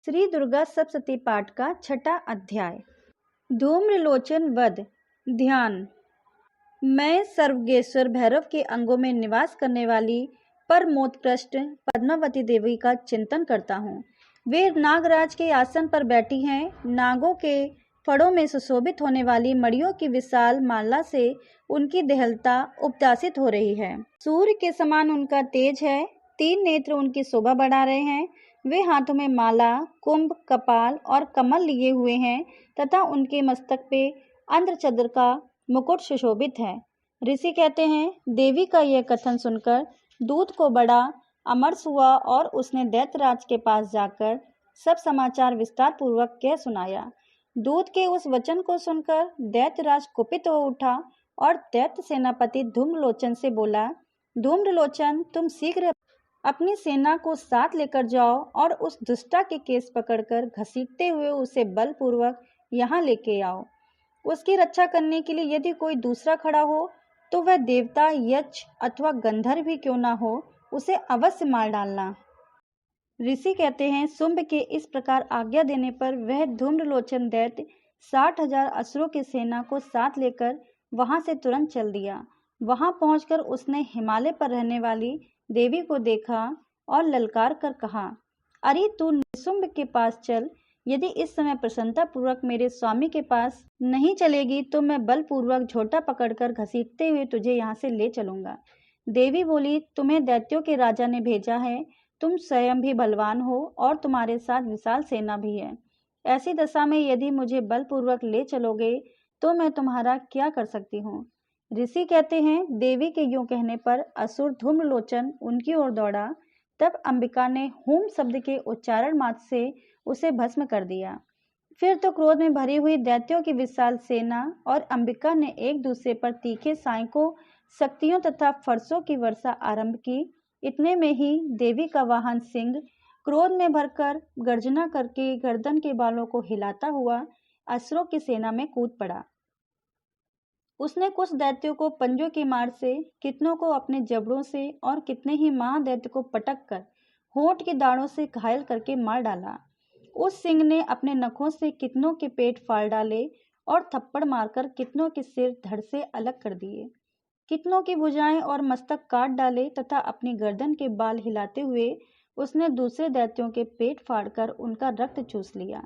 श्री दुर्गा सप्तशती पाठ का छठा अध्याय। धूम्रलोचन वध। ध्यान। मैं सर्वगेश्वर भैरव के अंगों में निवास करने वाली परमोत्कृष्ट पद्मावती देवी का चिंतन करता हूँ। वे नागराज के आसन पर बैठी हैं। नागों के फड़ों में सुशोभित होने वाली मणियों की विशाल माला से उनकी देहलता उपदासित हो रही है। सूर्य के समान उनका तेज है। 3 नेत्र उनकी शोभा बढ़ा रहे हैं। वे हाथों में माला, कुंभ, कपाल और कमल लिए हुए हैं तथा उनके मस्तक पे अंध्रचंद्र का मुकुट सुशोभित है। ऋषि कहते हैं, देवी का यह कथन सुनकर दूत को बड़ा अमर्ष हुआ और उसने दैत्यराज के पास जाकर सब समाचार विस्तार पूर्वक कह सुनाया। दूत के उस वचन को सुनकर दैत्यराज कुपित हो उठा और दैत्य सेनापति धूम्रलोचन से बोला, धूम्रलोचन, तुम शीघ्र अपनी सेना को साथ लेकर जाओ और उस दुष्टा के केस पकड़कर घसीटते हुए उसे बलपूर्वक यहाँ लेके आओ। उसकी रक्षा करने के लिए यदि कोई दूसरा खड़ा हो तो वह देवता, यक्ष अथवा गंधर्व भी क्यों ना हो, उसे अवश्य मार डालना। ऋषि कहते हैं, शुंभ के इस प्रकार आज्ञा देने पर वह धूम्रलोचन दैत्य 60,000 असुरों की सेना को साथ लेकर वहां से तुरंत चल दिया। वहां पहुंचकर उसने हिमालय पर रहने वाली देवी को देखा और ललकार कर कहा, अरे तू निशुंभ के पास चल। यदि इस समय प्रसन्नता पूर्वक मेरे स्वामी के पास नहीं चलेगी तो मैं बलपूर्वक झोटा पकड़कर घसीटते हुए तुझे यहाँ से ले चलूंगा। देवी बोली, तुम्हें दैत्यों के राजा ने भेजा है। तुम स्वयं भी बलवान हो और तुम्हारे साथ विशाल सेना भी है। ऐसी दशा में यदि मुझे बलपूर्वक ले चलोगे तो मैं तुम्हारा क्या कर सकती हूँ। ऋषि कहते हैं, देवी के यूं कहने पर असुर धूम्रलोचन उनकी ओर दौड़ा। तब अंबिका ने हूम शब्द के उच्चारण मात्र से उसे भस्म कर दिया। फिर तो क्रोध में भरी हुई दैत्यों की विशाल सेना और अंबिका ने एक दूसरे पर तीखे सायकों, शक्तियों तथा फरसों की वर्षा आरंभ की। इतने में ही देवी का वाहन सिंह क्रोध में भरकर गर्जना करके गर्दन के बालों को हिलाता हुआ असुरों की सेना में कूद पड़ा। उसने कुछ दैत्यों को पंजों की मार से, कितनों को अपने जबड़ों से और कितने ही महादैत्य को पटक कर होंठ के दाढ़ों से घायल करके मार डाला। उस सिंह ने अपने नखों से कितनों के पेट फाड़ डाले और थप्पड़ मारकर कितनों के सिर धड़ से अलग कर दिए। कितनों की भुजाएं और मस्तक काट डाले तथा अपनी गर्दन के बाल हिलाते हुए उसने दूसरे दैत्यों के पेट फाड़कर उनका रक्त चूस लिया।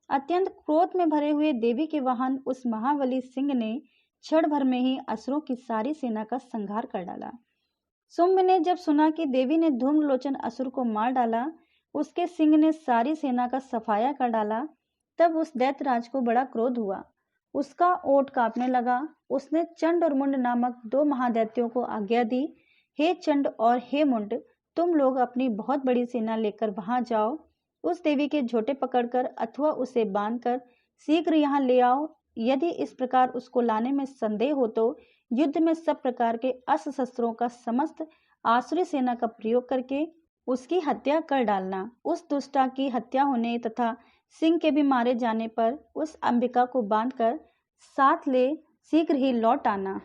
अत्यंत क्रोध में भरे हुए देवी के वाहन उस महाबली सिंह ने क्षण भर में ही असुरों की सारी सेना का संहार कर डाला। शुंभ ने जब सुना कि देवी ने धूम्रलोचन असुर को मार डाला, उसके सिंह ने सारी सेना का सफाया कर डाला, तब उस दैत्यराज को बड़ा क्रोध हुआ। उसका ओठ कांपने लगा। उसने चंड और मुंड नामक 2 महादैत्यों को आज्ञा दी, हे चंड और हे मुंड, तुम लोग अपनी बहुत बड़ी सेना लेकर वहां जाओ। उस देवी के झोटे पकड़कर अथवा उसे बांधकर शीघ्र यहाँ ले आओ। यदि इस प्रकार उसको लाने में संदेह हो तो युद्ध में सब प्रकार के अस्त्र शस्त्रों का समस्त आसुरी सेना का प्रयोग करके उसकी हत्या कर डालना। उस दुष्टा की हत्या होने तथा सिंह के भी मारे जाने पर उस अंबिका को बांधकर साथ ले शीघ्र ही लौट आना।